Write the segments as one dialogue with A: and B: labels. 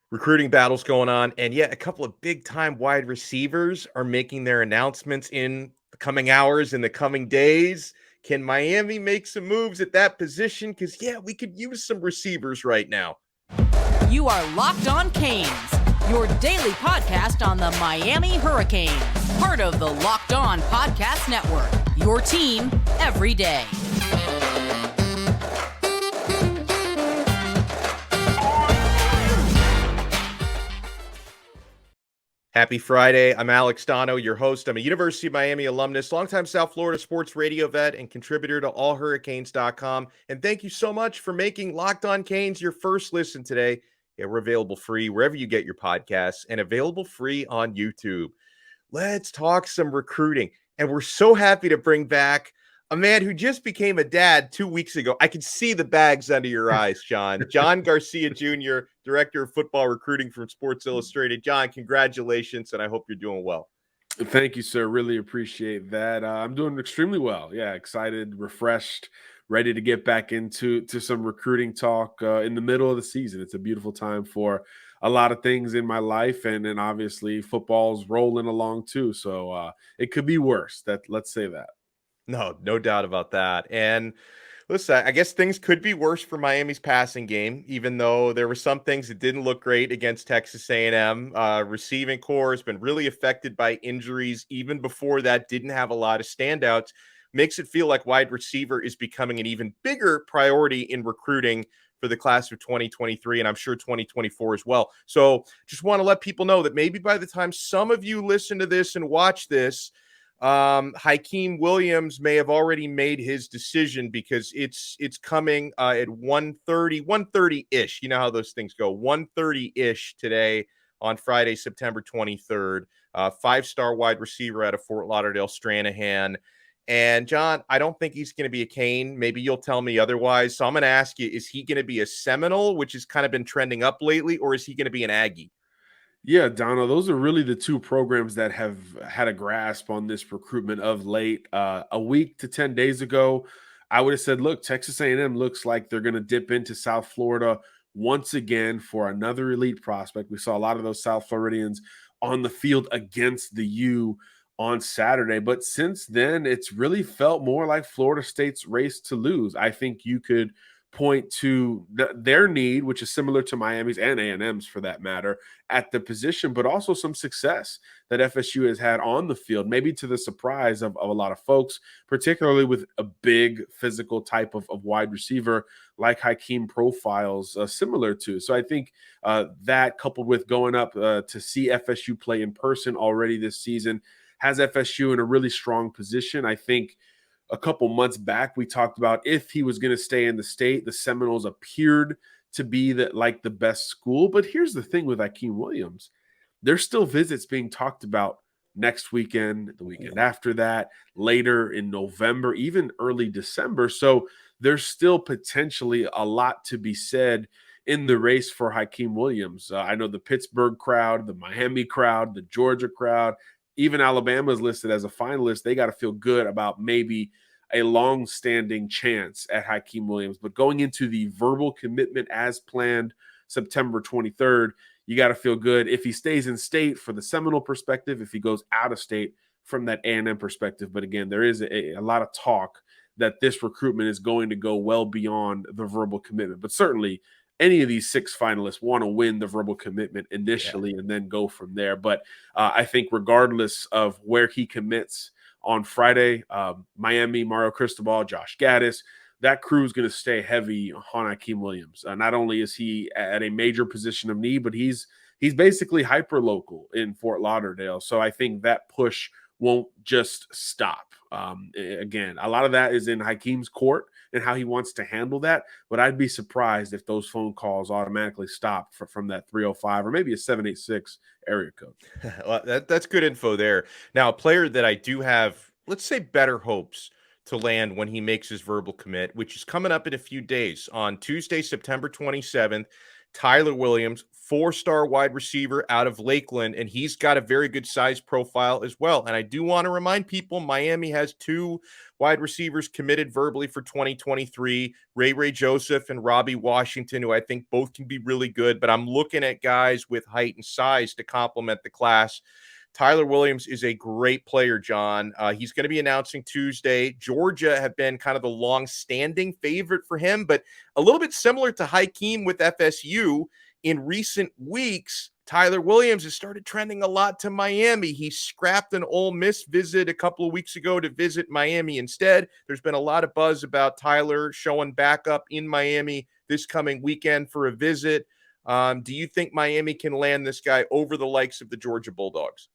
A: Recruiting battles going on, and yet a couple of big-time wide receivers are making their announcements in the coming hours, in the coming days. Can Miami make some moves at that position? Because, yeah, we could use some receivers right now.
B: You are Locked On Canes, your daily podcast on the Miami Hurricanes, part of the Locked On Podcast Network, your team every day.
A: Happy Friday. I'm Alex Donno, your host. I'm a University of Miami alumnus, longtime South Florida sports radio vet, and contributor to allhurricanes.com. And thank you so much for making Locked On Canes your first listen today. Yeah, we're available free wherever you get your podcasts and available free on YouTube. Let's talk some recruiting. And we're so happy to bring back a man who just became a dad 2 weeks ago. I can see the bags under your eyes, John. John Garcia Jr., Director of Football Recruiting from Sports Illustrated. John, congratulations, and I hope you're doing well.
C: Thank you, sir. Really appreciate that. I'm doing extremely well. Yeah, excited, refreshed, ready to get back into some recruiting talk in the middle of the season. It's a beautiful time for a lot of things in my life, and then obviously football's rolling along too. So it could be worse. Let's say that.
A: No doubt about that. And listen, I guess things could be worse for Miami's passing game, even though there were some things that didn't look great against Texas A&M. Receiving corps has been really affected by injuries. Even before that, didn't have a lot of standouts. Makes it feel like wide receiver is becoming an even bigger priority in recruiting for the class of 2023, and I'm sure 2024 as well. So just want to let people know that maybe by the time some of you listen to this and watch this, Hykeem Williams may have already made his decision, because it's coming at 1:30-ish. You know how those things go. 1:30-ish today on Friday, September 23rd. Five-star wide receiver out of Fort Lauderdale Stranahan. And John, I don't think he's going to be a Cane. Maybe you'll tell me otherwise. So I'm going to ask you, is he going to be a Seminole, which has kind of been trending up lately, or is he going to be an Aggie?
C: Yeah, Donna, those are really the two programs that have had a grasp on this recruitment of late. A week to 10 days ago, I would have said, look, Texas A&M looks like they're going to dip into South Florida once again for another elite prospect. We saw a lot of those South Floridians on the field against the U on Saturday. But since then, it's really felt more like Florida State's race to lose. I think you could point to their need, which is similar to Miami's and A&M's for that matter, at the position, but also some success that FSU has had on the field, maybe to the surprise of a lot of folks, particularly with a big physical type of wide receiver like Hykeem profiles similar to. So I think that, coupled with going up to see FSU play in person already this season, has FSU in a really strong position. I think a couple months back, we talked about if he was going to stay in the state, the Seminoles appeared to be the best school. But here's the thing with Hykeem Williams. There's still visits being talked about next weekend, the weekend after that, later in November, even early December. So there's still potentially a lot to be said in the race for Hykeem Williams. I know the Pittsburgh crowd, the Miami crowd, the Georgia crowd, even Alabama is listed as a finalist. They got to feel good about maybe a long-standing chance at Hykeem Williams. But going into the verbal commitment as planned September 23rd, you got to feel good if he stays in state for the Seminole perspective, if he goes out of state from that A&M perspective. But again, there is a lot of talk that this recruitment is going to go well beyond the verbal commitment. But certainly any of these six finalists want to win the verbal commitment initially and then go from there. But I think regardless of where he commits on Friday, Miami, Mario Cristobal, Josh Gaddis, that crew is going to stay heavy on Hykeem Williams. Not only is he at a major position of need, but he's basically hyper local in Fort Lauderdale. So I think that push won't just stop. Again, a lot of that is in Hykeem's court and how he wants to handle that. But I'd be surprised if those phone calls automatically stop from that 305 or maybe a 786 area code.
A: Well, that's good info there. Now, a player that I do have, let's say, better hopes to land when he makes his verbal commit, which is coming up in a few days on Tuesday, September 27th. Tyler Williams, four-star wide receiver out of Lakeland, and he's got a very good size profile as well. And I do want to remind people, Miami has two wide receivers committed verbally for 2023, Ray Joseph and Robbie Washington, who I think both can be really good, but I'm looking at guys with height and size to complement the class. Tyler Williams is a great player, John. He's going to be announcing Tuesday. Georgia have been kind of the long-standing favorite for him, but a little bit similar to Hykeem with FSU. In recent weeks, Tyler Williams has started trending a lot to Miami. He scrapped an Ole Miss visit a couple of weeks ago to visit Miami instead. There's been a lot of buzz about Tyler showing back up in Miami this coming weekend for a visit. Do you think Miami can land this guy over the likes of the Georgia Bulldogs?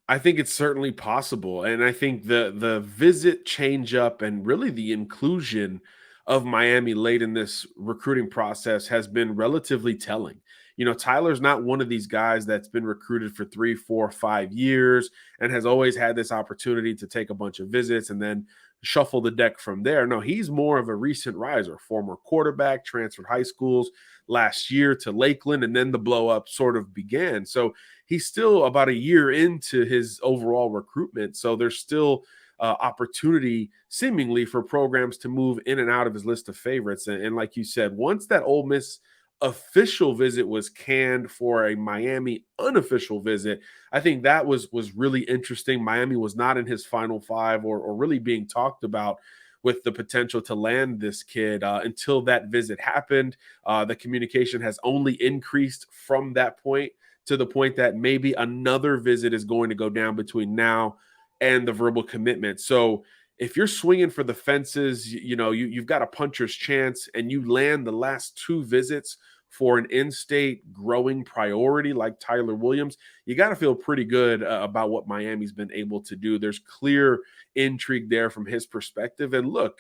C: I think it's certainly possible. And I think the visit change up and really the inclusion of Miami late in this recruiting process has been relatively telling. You know, Tyler's not one of these guys that's been recruited for 3, 4, 5 years and has always had this opportunity to take a bunch of visits and then shuffle the deck from there. No, he's more of a recent riser, former quarterback, transferred high schools last year to Lakeland, and then the blow up sort of began. So he's still about a year into his overall recruitment. So there's still opportunity seemingly for programs to move in and out of his list of favorites. And like you said, once that Ole Miss official visit was canned for a Miami unofficial visit, I think that was really interesting. Miami was not in his final five or really being talked about with the potential to land this kid until that visit happened. The communication has only increased from that point to the point that maybe another visit is going to go down between now and the verbal commitment. So if you're swinging for the fences, you've got a puncher's chance and you land the last two visits for an in-state growing priority like Tyler Williams, you got to feel pretty good about what Miami's been able to do. There's clear intrigue there from his perspective. And look,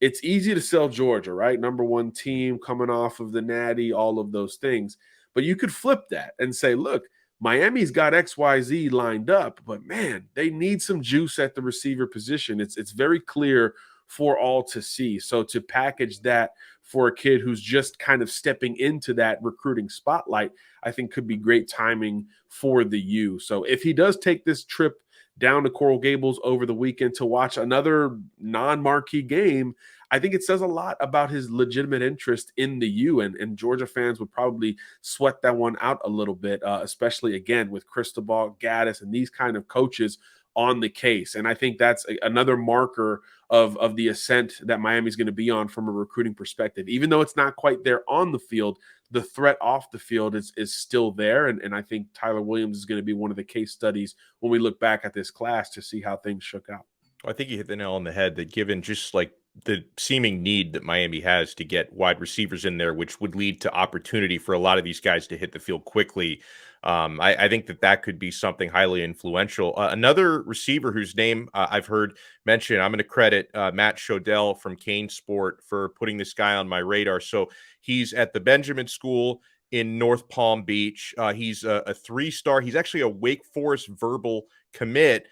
C: it's easy to sell Georgia, right? Number one team coming off of the Natty, all of those things. But you could flip that and say, look, Miami's got XYZ lined up, but man, they need some juice at the receiver position. It's very clear for all to see. So to package that for a kid who's just kind of stepping into that recruiting spotlight, I think could be great timing for the U. So if he does take this trip down to Coral Gables over the weekend to watch another non-marquee game, I think it says a lot about his legitimate interest in the U, and Georgia fans would probably sweat that one out a little bit, especially, again, with Cristobal, Gaddis, and these kind of coaches on the case. And I think that's another marker of the ascent that Miami's going to be on from a recruiting perspective. Even though it's not quite there on the field, the threat off the field is still there. And I think Tyler Williams is going to be one of the case studies when we look back at this class to see how things shook out.
A: I think you hit the nail on the head that given just like the seeming need that Miami has to get wide receivers in there, which would lead to opportunity for a lot of these guys to hit the field quickly. I think that could be something highly influential. Another receiver whose name I've heard mentioned, I'm going to credit Matt Shodell from Kane Sport for putting this guy on my radar. So he's at the Benjamin School in North Palm Beach. He's a 3-star. He's actually a Wake Forest verbal commit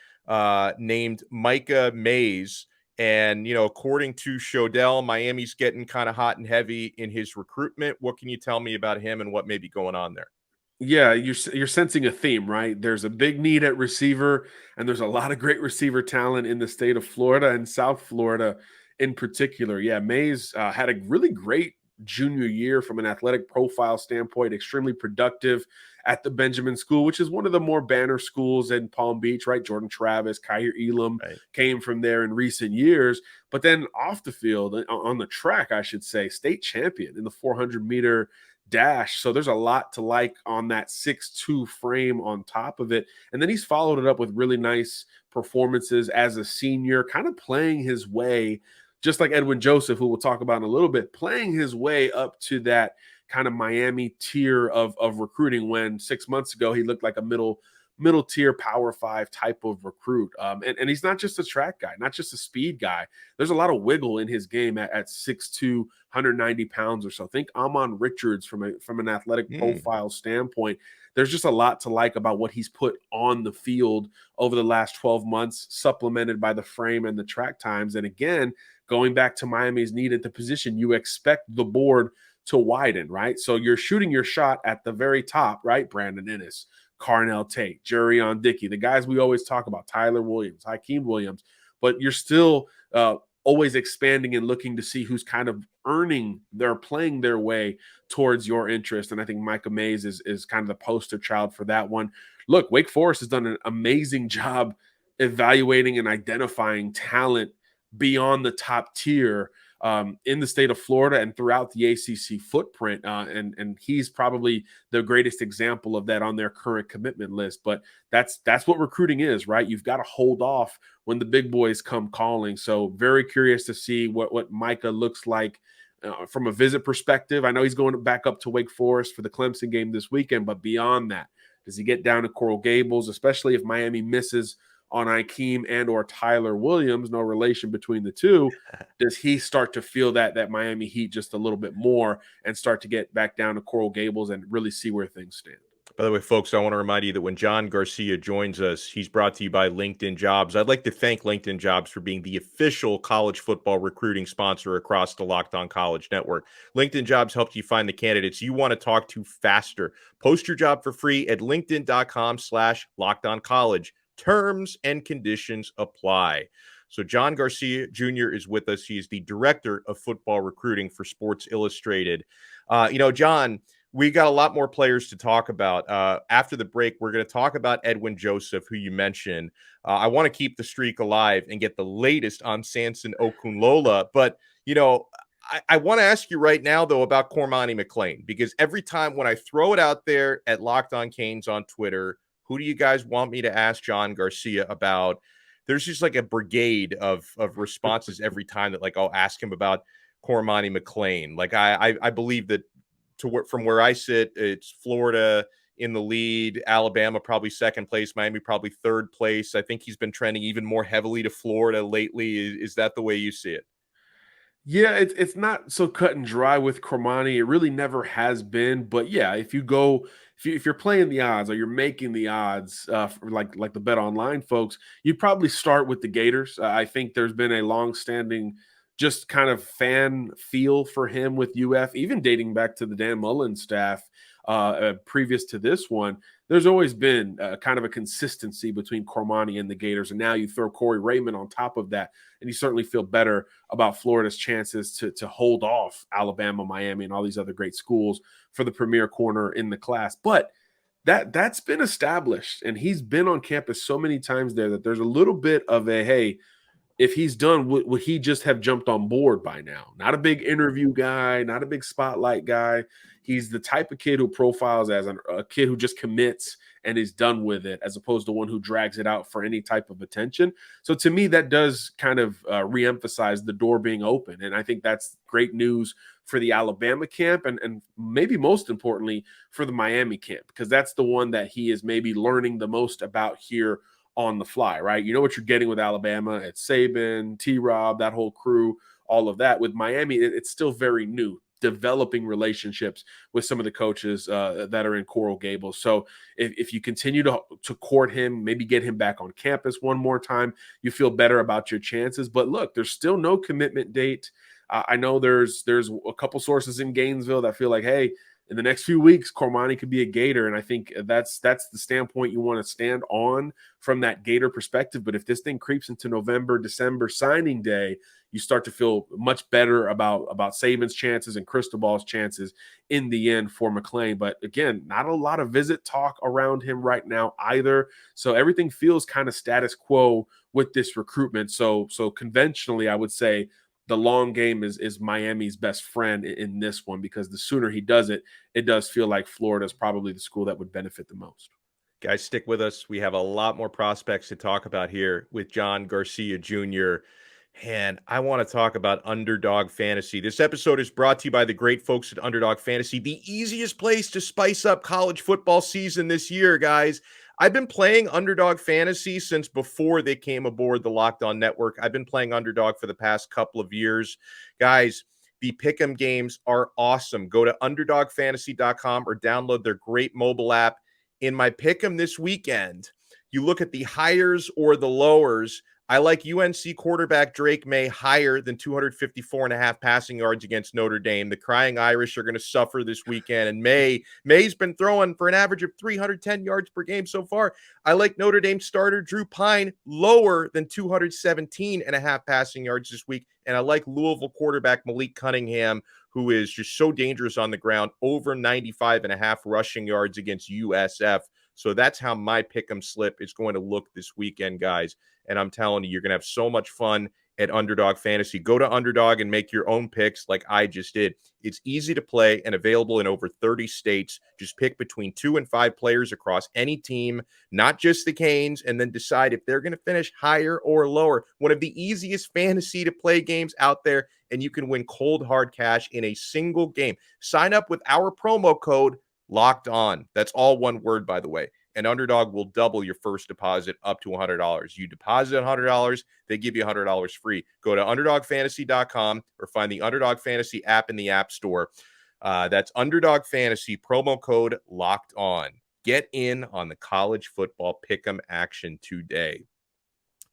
A: named Micah Mays. And, according to Shodell, Miami's getting kind of hot and heavy in his recruitment. What can you tell me about him and what may be going on there?
C: Yeah, you're sensing a theme, right? There's a big need at receiver, and there's a lot of great receiver talent in the state of Florida and South Florida in particular. Yeah, Mays had a really great junior year from an athletic profile standpoint, extremely productive at the Benjamin School, which is one of the more banner schools in Palm Beach, right? Jordan Travis, Kyer Elam came from there in recent years. But then off the field, on the track, I should say, state champion in the 400-meter dash. So there's a lot to like on that 6'2" frame on top of it. And then he's followed it up with really nice performances as a senior, kind of playing his way, just like Edwin Joseph, who we'll talk about in a little bit, playing his way up to that kind of Miami tier of recruiting when 6 months ago he looked like a middle tier Power 5 type of recruit. And he's not just a track guy, not just a speed guy. There's a lot of wiggle in his game at 6'2", 190 pounds or so. Think Amon Richards from an athletic profile standpoint. There's just a lot to like about what he's put on the field over the last 12 months, supplemented by the frame and the track times. And again, going back to Miami's need at the position, you expect the board to widen, right? So you're shooting your shot at the very top, right? Brandon Ennis, Carnell Tate, Jurion Dickey, the guys we always talk about, Tyler Williams, Hykeem Williams, but you're still always expanding and looking to see who's kind of playing their way towards your interest. And I think Micah Mays is kind of the poster child for that one. Look, Wake Forest has done an amazing job evaluating and identifying talent beyond the top tier in the state of Florida and throughout the ACC footprint. And he's probably the greatest example of that on their current commitment list. But that's what recruiting is, right? You've got to hold off when the big boys come calling. So very curious to see what Micah looks like from a visit perspective. I know he's going back up to Wake Forest for the Clemson game this weekend, but beyond that, does he get down to Coral Gables, especially if Miami misses on Hykeem and or Tyler Williams, no relation between the two? Does he start to feel that Miami heat just a little bit more and start to get back down to Coral Gables and really see where things stand?
A: By the way, folks, I want to remind you that when John Garcia joins us, he's brought to you by LinkedIn Jobs. I'd like to thank LinkedIn Jobs for being the official college football recruiting sponsor across the Locked On College Network. LinkedIn Jobs helps you find the candidates you want to talk to faster. Post your job for free at linkedin.com/LockedOnCollege. Terms and conditions apply. So John Garcia Jr. is with us. He is the director of football recruiting for Sports Illustrated. John, we got a lot more players to talk about. After the break, we're going to talk about Edwin Joseph, who you mentioned. I want to keep the streak alive and get the latest on Samson Okunlola. But, I want to ask you right now, though, about Cormani McClain, because every time when I throw it out there at Locked On Canes on Twitter, who do you guys want me to ask John Garcia about? There's just like a brigade of responses every time that I'll ask him about Cormani McClain. I believe that from where I sit, it's Florida in the lead, Alabama probably second place, Miami probably third place. I think he's been trending even more heavily to Florida lately. Is that the way you see it?
C: Yeah, it's not so cut and dry with Cormani. It really never has been. But yeah, if you're playing the odds or you're making the odds for like the Bet Online folks, you'd probably start with the Gators. I think there's been a long-standing just kind of fan feel for him with UF, even dating back to the Dan Mullen staff previous to this one. There's always been kind of a consistency between Cormani and the Gators, and now you throw Corey Raymond on top of that, and you certainly feel better about Florida's chances to hold off Alabama, Miami, and all these other great schools for the premier corner in the class. But that's been established, and he's been on campus so many times there that there's a little bit of a, hey, if he's done, would he just have jumped on board by now? Not a big interview guy, not a big spotlight guy. He's the type of kid who profiles as a kid who just commits and is done with it, as opposed to one who drags it out for any type of attention. So to me, that does kind of reemphasize the door being open. And I think that's great news for the Alabama camp and maybe most importantly for the Miami camp, because that's the one that he is maybe learning the most about here on the fly, right? You know what you're getting with Alabama. It's Saban, T-Rob, that whole crew, all of that. With Miami, it's still very new, developing relationships with some of the coaches that are in Coral Gables. So if you continue to court him, maybe get him back on campus one more time, you feel better about your chances. But look, there's still no commitment date. I know there's a couple sources in Gainesville that feel like, hey, in the next few weeks, Cormani could be a Gator. And I think that's the standpoint you want to stand on from that Gator perspective. But if this thing creeps into November, December signing day, you start to feel much better about Saban's chances and Cristobal's chances in the end for McClain. But again, not a lot of visit talk around him right now either. So everything feels kind of status quo with this recruitment. So conventionally, I would say the long game is Miami's best friend in this one, because the sooner he does it, it does feel like Florida is probably the school that would benefit the most.
A: Guys, stick with us. We have a lot more prospects to talk about here with John Garcia Jr. And I want to talk about Underdog Fantasy. This episode is brought to you by the great folks at Underdog Fantasy, the easiest place to spice up college football season this year, guys. I've been playing Underdog Fantasy since before they came aboard the Locked On Network. I've been playing Underdog for the past couple of years. Guys, the Pick'em games are awesome. Go to UnderdogFantasy.com or download their great mobile app. In my Pick'em this weekend, you look at the hires or the lowers. I like UNC quarterback Drake May higher than 254.5 passing yards against Notre Dame. The Crying Irish are going to suffer this weekend, and May's been throwing for an average of 310 yards per game so far. I like Notre Dame starter Drew Pine lower than 217.5 passing yards this week, and I like Louisville quarterback Malik Cunningham, who is just so dangerous on the ground, over 95.5 rushing yards against USF. So that's how my pick'em slip is going to look this weekend, guys. And I'm telling you, you're going to have so much fun at Underdog Fantasy. Go to Underdog and make your own picks like I just did. It's easy to play and available in over 30 states. Just pick between 2 and 5 players across any team, not just the Canes, and then decide if they're going to finish higher or lower. One of the easiest fantasy to play games out there, and you can win cold hard cash in a single game. Sign up with our promo code Locked On. That's all one word, by the way. And Underdog will double your first deposit up to $100. You deposit $100, they give you $100 free. Go to UnderdogFantasy.com or find the Underdog Fantasy app in the App Store. That's Underdog Fantasy, promo code Locked On. Get in on the college football pick'em action today.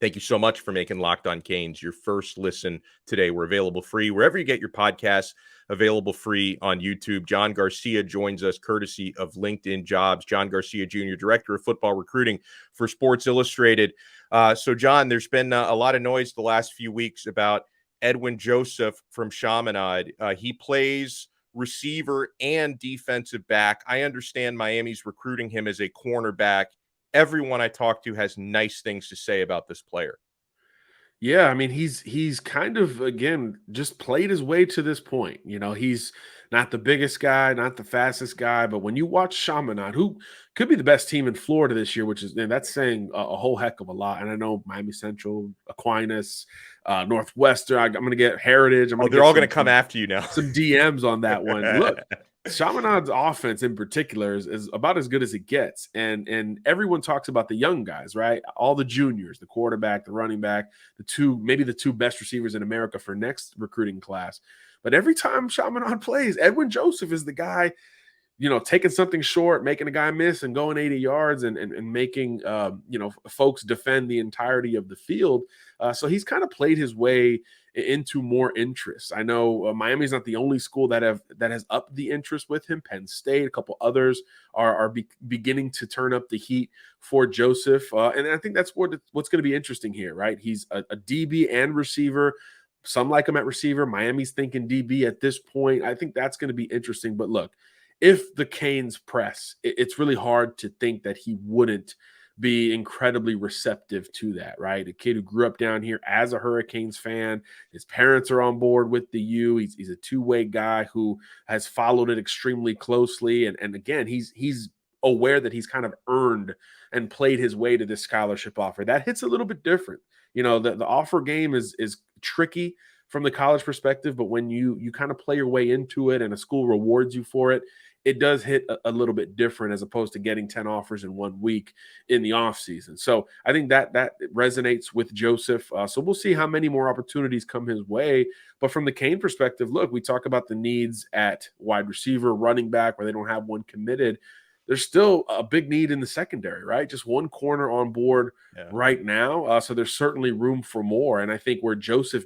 A: Thank you so much for making Locked On Canes your first listen today. We're available free wherever you get your podcasts, available free on YouTube. John Garcia joins us courtesy of LinkedIn Jobs. John Garcia Jr., Director of Football Recruiting for Sports Illustrated. So, John, there's been a lot of noise the last few weeks about Edwin Joseph from Chaminade. He plays receiver and defensive back. I understand Miami's recruiting him as a cornerback. Everyone I talk to has nice things to say about this player.
C: Yeah, I mean, he's kind of, again, just played his way to this point. You know, he's not the biggest guy, not the fastest guy, but when you watch Chaminade, who could be the best team in Florida this year, which is, and that's saying a whole heck of a lot. And I know Miami Central, Aquinas, Northwestern, I'm going to get Heritage.
A: They're all going to come after you now.
C: Some DMs on that one. Look, Chaminade's offense in particular is about as good as it gets. And everyone talks about the young guys, right? All the juniors, the quarterback, the running back, maybe the two best receivers in America for next recruiting class. But every time Chaminade plays, Edwin Joseph is the guy, you know, taking something short, making a guy miss and going 80 yards and making, folks defend the entirety of the field. So he's kind of played his way into more interest. I know Miami's not the only school that has upped the interest with him. Penn State, a couple others are beginning to turn up the heat for Joseph. And I think that's what's going to be interesting here, right? He's a DB and receiver. Some like him at receiver. Miami's thinking DB at this point. I think that's going to be interesting. But look, if the Canes press, it's really hard to think that he wouldn't be incredibly receptive to that, right? A kid who grew up down here as a Hurricanes fan. His parents are on board with the U. He's a two-way guy who has followed it extremely closely. And again, he's aware that he's kind of earned and played his way to this scholarship offer. That hits a little bit different. You know, the offer game is tricky from the college perspective, but when you kind of play your way into it and a school rewards you for it, it does hit a little bit different as opposed to getting 10 offers in 1 week in the offseason. So I think that resonates with Joseph. So we'll see how many more opportunities come his way. But from the Cane perspective, look, we talk about the needs at wide receiver, running back, where they don't have one committed. There's still a big need in the secondary, right? Just one corner on board right now. So there's certainly room for more. And I think where Joseph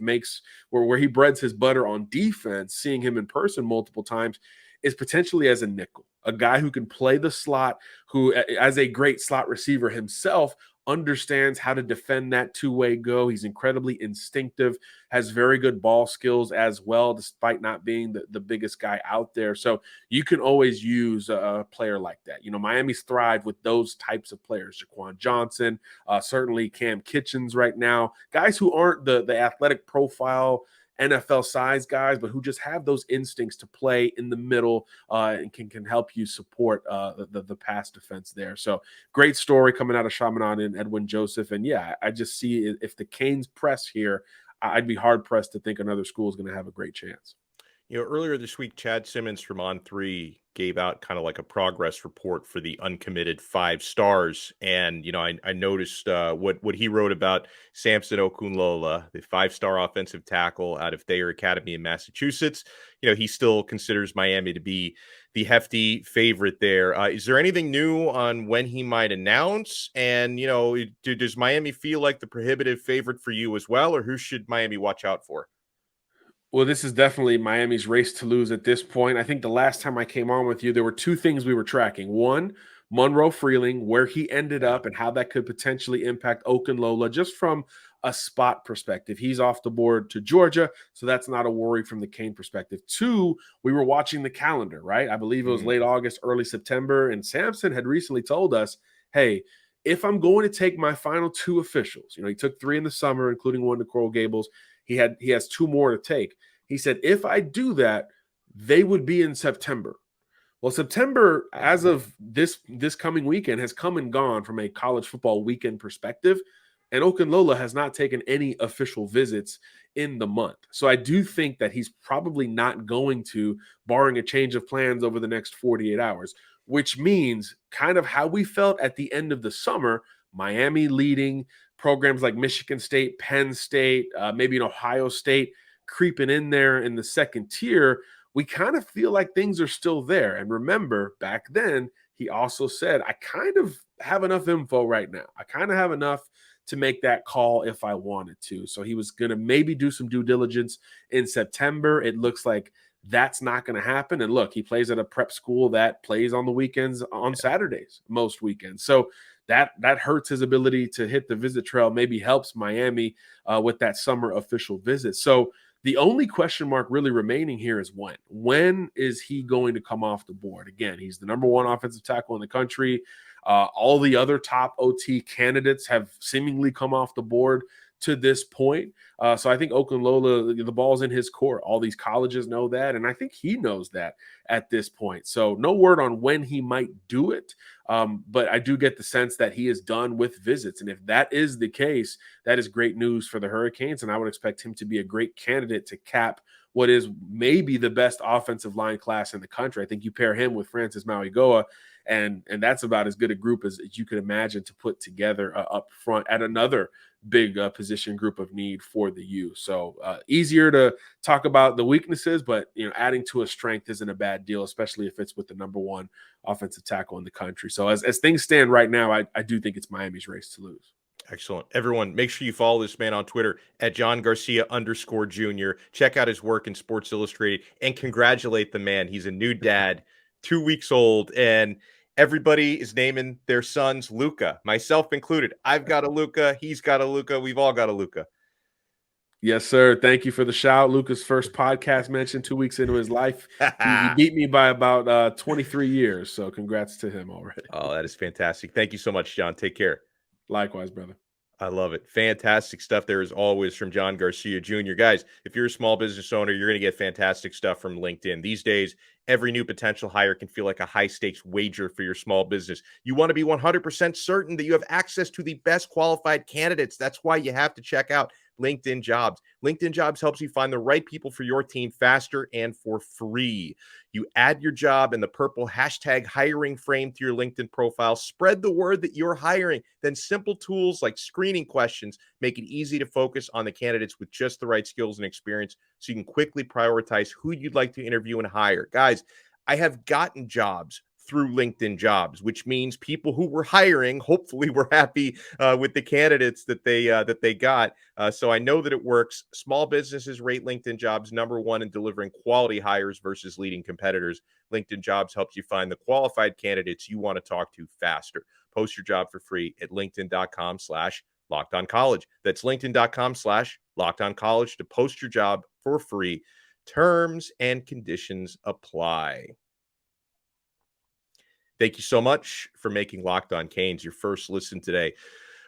C: where he breads his butter on defense, seeing him in person multiple times, is potentially as a nickel, a guy who can play the slot, who as a great slot receiver himself understands how to defend that two-way go. He's incredibly instinctive, has very good ball skills as well, despite not being the biggest guy out there. So you can always use a player like that. You know, Miami's thrived with those types of players. Jaquan Johnson, certainly Cam Kitchens right now, guys who aren't the athletic profile NFL size guys, but who just have those instincts to play in the middle and can help you support the pass defense there. So great story coming out of Chaminade and Edwin Joseph. And yeah, I just see if the Canes press here, I'd be hard pressed to think another school is going to have a great chance.
A: You know, earlier this week, Chad Simmons from On3 gave out kind of like a progress report for the uncommitted 5 stars. And, you know, I noticed what he wrote about Samson Okunlola, the 5-star offensive tackle out of Thayer Academy in Massachusetts. You know, he still considers Miami to be the hefty favorite there. Is there anything new on when he might announce? And, does Miami feel like the prohibitive favorite for you as well, or who should Miami watch out for?
C: Well, this is definitely Miami's race to lose at this point. I think the last time I came on with you, there were two things we were tracking. One, Monroe Freeling, where he ended up and how that could potentially impact Okunlola just from a spot perspective. He's off the board to Georgia, so that's not a worry from the Kane perspective. Two, we were watching the calendar, right? I believe it was late August, early September, and Samson had recently told us, hey, if I'm going to take my final two officials, he took 3 in the summer, including one to Coral Gables. He has 2 more to take. He said, if I do that, they would be in September. Well, September, as of this coming weekend, has come and gone from a college football weekend perspective, and Okunlola has not taken any official visits in the month. So I do think that he's probably not going to, barring a change of plans over the next 48 hours, which means kind of how we felt at the end of the summer, Miami leading, programs like Michigan State, Penn State, maybe an Ohio State creeping in there in the second tier. We kind of feel like things are still there. And remember, back then, he also said, I kind of have enough info right now. I kind of have enough to make that call if I wanted to. So he was going to maybe do some due diligence in September. It looks like that's not going to happen. And look, he plays at a prep school that plays on the weekends, on Saturdays, most weekends. So that hurts his ability to hit the visit trail, maybe helps Miami with that summer official visit. So the only question mark really remaining here is when. When is he going to come off the board? Again, he's the number 1 offensive tackle in the country. All the other top OT candidates have seemingly come off the board to this point. So I think Okunlola, the ball's in his court. All these colleges know that, and I think he knows that at this point. So no word on when he might do it, but I do get the sense that he is done with visits. And if that is the case, that is great news for the Hurricanes, and I would expect him to be a great candidate to cap what is maybe the best offensive line class in the country. I think you pair him with Francis Mauigoa, and that's about as good a group as you could imagine to put together up front at another big position group of need for the U. So easier to talk about the weaknesses, but adding to a strength isn't a bad deal, especially if it's with the number 1 offensive tackle in the country. So as things stand right now, I do think it's Miami's race to lose.
A: Excellent. Everyone, make sure you follow this man on Twitter at John Garcia_Jr. Check out his work in Sports Illustrated and congratulate the man. He's a new dad, 2 weeks old, and everybody is naming their sons Luca, myself included. I've got a Luca. He's got a Luca. We've all got a Luca.
C: Yes, sir. Thank you for the shout. Luca's first podcast mentioned 2 weeks into his life. He beat me by about 23 years. So congrats to him already.
A: Oh, that is fantastic. Thank you so much, John. Take care.
C: Likewise, brother.
A: I love it. Fantastic stuff there as always from John Garcia Jr. Guys, if you're a small business owner, you're going to get fantastic stuff from LinkedIn. These days, every new potential hire can feel like a high-stakes wager for your small business. You want to be 100% certain that you have access to the best qualified candidates. That's why you have to check out LinkedIn Jobs. LinkedIn Jobs helps you find the right people for your team faster and for free. You add your job in the purple hashtag hiring frame to your LinkedIn profile. Spread the word that you're hiring. Then simple tools like screening questions make it easy to focus on the candidates with just the right skills and experience so you can quickly prioritize who you'd like to interview and hire. Guys, I have gotten jobs through LinkedIn Jobs, which means people who were hiring hopefully were happy with the candidates that they got. So I know that it works. Small businesses rate LinkedIn Jobs number 1 in delivering quality hires versus leading competitors. LinkedIn Jobs helps you find the qualified candidates you want to talk to faster. Post your job for free at linkedin.com/LockedOnCollege. That's linkedin.com/LockedOnCollege to post your job for free. Terms and conditions apply. Thank you so much for making Locked On Canes your first listen today.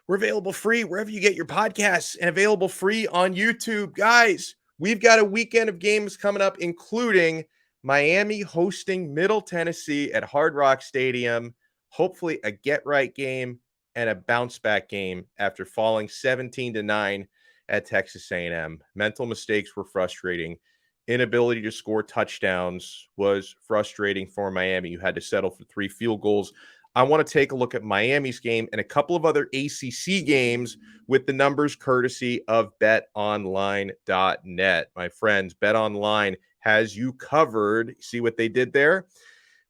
A: We're available free wherever you get your podcasts and available free on YouTube. Guys, we've got a weekend of games coming up, including Miami hosting Middle Tennessee at Hard Rock Stadium. Hopefully a get-right game and a bounce-back game after falling 17-9 at Texas A&M. Mental mistakes were frustrating. Inability to score touchdowns was frustrating for Miami. You had to settle for 3 field goals. I want to take a look at Miami's game and a couple of other ACC games with the numbers courtesy of betonline.net. My friends, BetOnline has you covered. See what they did there?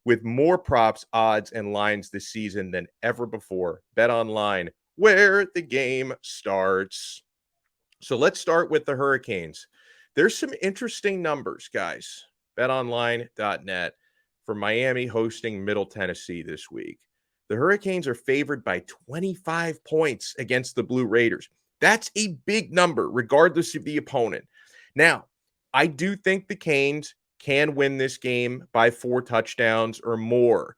A: with more props, odds, and lines this season than ever before. Bet online, where the game starts. So let's start with the Hurricanes. There's some interesting numbers, guys. BetOnline.net for Miami hosting Middle Tennessee this week. The Hurricanes are favored by 25 points against the Blue Raiders. That's a big number, regardless of the opponent. Now, I do think the Canes can win this game by 4 touchdowns or more.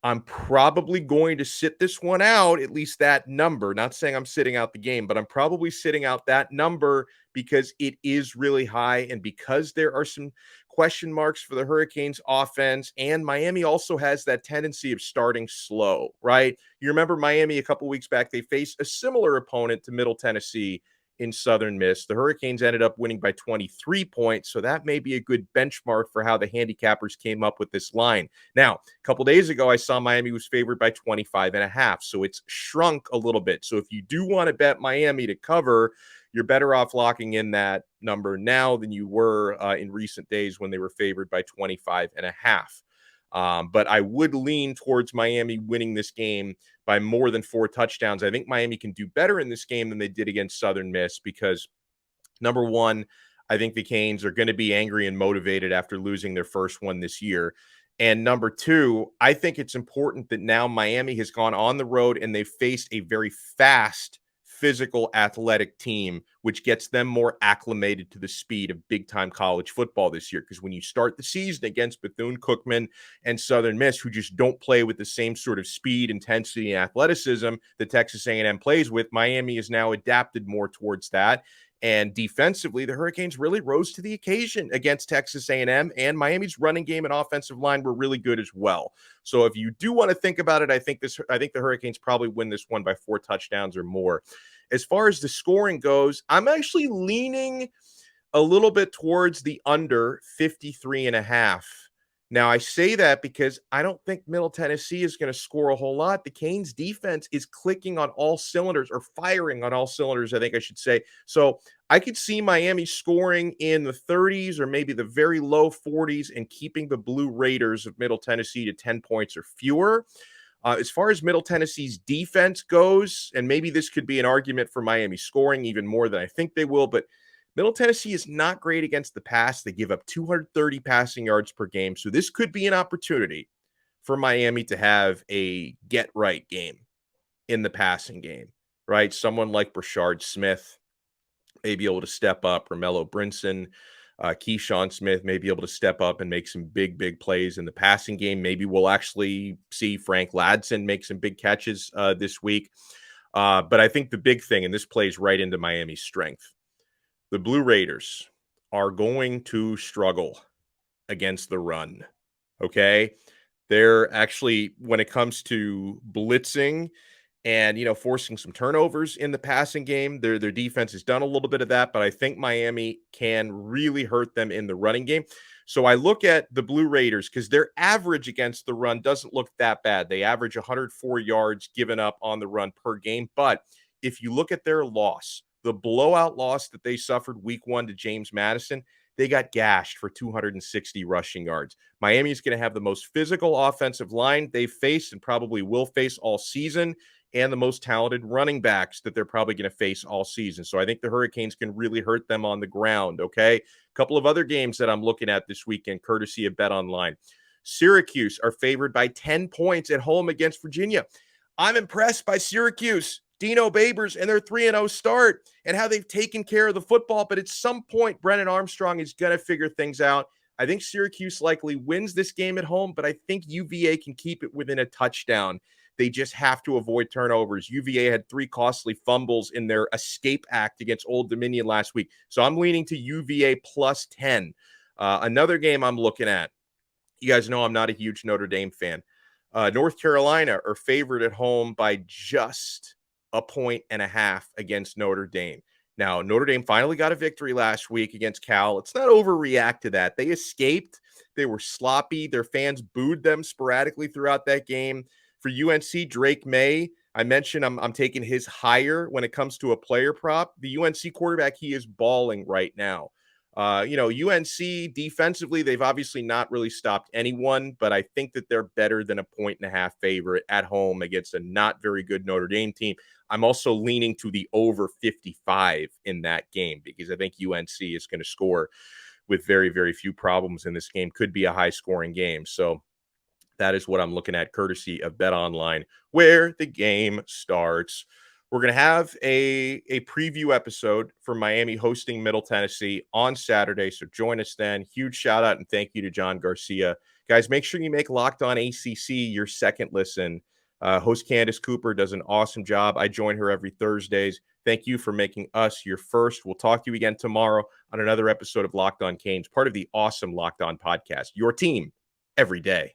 A: I'm probably going to sit this one out, at least that number. Not saying I'm sitting out the game, but I'm probably sitting out that number because it is really high and because there are some question marks for the Hurricanes offense, and Miami also has that tendency of starting slow, right? You remember Miami a couple weeks back, they faced a similar opponent to Middle Tennessee in Southern Miss. The Hurricanes ended up winning by 23 points, so that may be a good benchmark for how the handicappers came up with this line. Now, a couple days ago, I saw Miami was favored by 25.5, so it's shrunk a little bit. So if you do want to bet Miami to cover, you're better off locking in that number now than you were in recent days when they were favored by 25.5. But I would lean towards Miami winning this game by more than 4 touchdowns. I think Miami can do better in this game than they did against Southern Miss because, number one, I think the Canes are going to be angry and motivated after losing their first one this year. And number two, I think it's important that now Miami has gone on the road and they've faced a very fast, physical, athletic team, which gets them more acclimated to the speed of big-time college football this year. Because when you start the season against Bethune-Cookman and Southern Miss, who just don't play with the same sort of speed, intensity, and athleticism that Texas A&M plays with, Miami is now adapted more towards that. And defensively, the Hurricanes really rose to the occasion against Texas A&M, and Miami's running game and offensive line were really good as well. So if you do want to think about it, I think the Hurricanes probably win this one by 4 touchdowns or more. As far as the scoring goes, I'm actually leaning a little bit towards the under 53.5. Now, I say that because I don't think Middle Tennessee is going to score a whole lot. The Canes defense is clicking on all cylinders, or firing on all cylinders, I think I should say. So I could see Miami scoring in the 30s or maybe the very low 40s and keeping the Blue Raiders of Middle Tennessee to 10 points or fewer. As far as Middle Tennessee's defense goes, and maybe this could be an argument for Miami scoring even more than I think they will, but Middle Tennessee is not great against the pass. They give up 230 passing yards per game. So this could be an opportunity for Miami to have a get-right game in the passing game, right? Someone like Brashard Smith may be able to step up. Romello Brinson, Keyshawn Smith may be able to step up and make some big, big plays in the passing game. Maybe we'll actually see Frank Ladson make some big catches this week. But I think the big thing, and this plays right into Miami's strength, the Blue Raiders are going to struggle against the run, okay? They're actually, when it comes to blitzing and, forcing some turnovers in the passing game, their defense has done a little bit of that, but I think Miami can really hurt them in the running game. So I look at the Blue Raiders because their average against the run doesn't look that bad. They average 104 yards given up on the run per game, but if you look at their loss, the blowout loss that they suffered week 1 to James Madison, they got gashed for 260 rushing yards. Miami is going to have the most physical offensive line they've faced and probably will face all season, and the most talented running backs that they're probably going to face all season. So I think the Hurricanes can really hurt them on the ground, okay? A couple of other games that I'm looking at this weekend, courtesy of BetOnline. Syracuse are favored by 10 points at home against Virginia. I'm impressed by Syracuse. Dino Babers and their 3-0 start and how they've taken care of the football. But at some point, Brennan Armstrong is going to figure things out. I think Syracuse likely wins this game at home, but I think UVA can keep it within a touchdown. They just have to avoid turnovers. UVA had 3 costly fumbles in their escape act against Old Dominion last week. So I'm leaning to UVA plus 10. Another game I'm looking at. You guys know I'm not a huge Notre Dame fan. North Carolina are favored at home by just 1.5 points against Notre Dame. Now, Notre Dame finally got a victory last week against Cal. Let's not overreact to that. They escaped. They were sloppy. Their fans booed them sporadically throughout that game. For UNC, Drake May, I mentioned I'm taking his higher when it comes to a player prop. The UNC quarterback, he is balling right now. UNC defensively, they've obviously not really stopped anyone, but I think that they're better than a 1.5 favorite at home against a not very good Notre Dame team. I'm also leaning to the over 55 in that game because I think UNC is going to score with very, very few problems in this game. Could be a high scoring game. So that is what I'm looking at, courtesy of Bet Online, where the game starts. We're going to have a preview episode for Miami hosting Middle Tennessee on Saturday. So join us then. Huge shout out and thank you to John Garcia. Guys, make sure you make Locked On ACC your second listen. Host Candace Cooper does an awesome job. I join her every Thursdays. Thank you for making us your first. We'll talk to you again tomorrow on another episode of Locked On Canes, part of the awesome Locked On podcast, your team every day.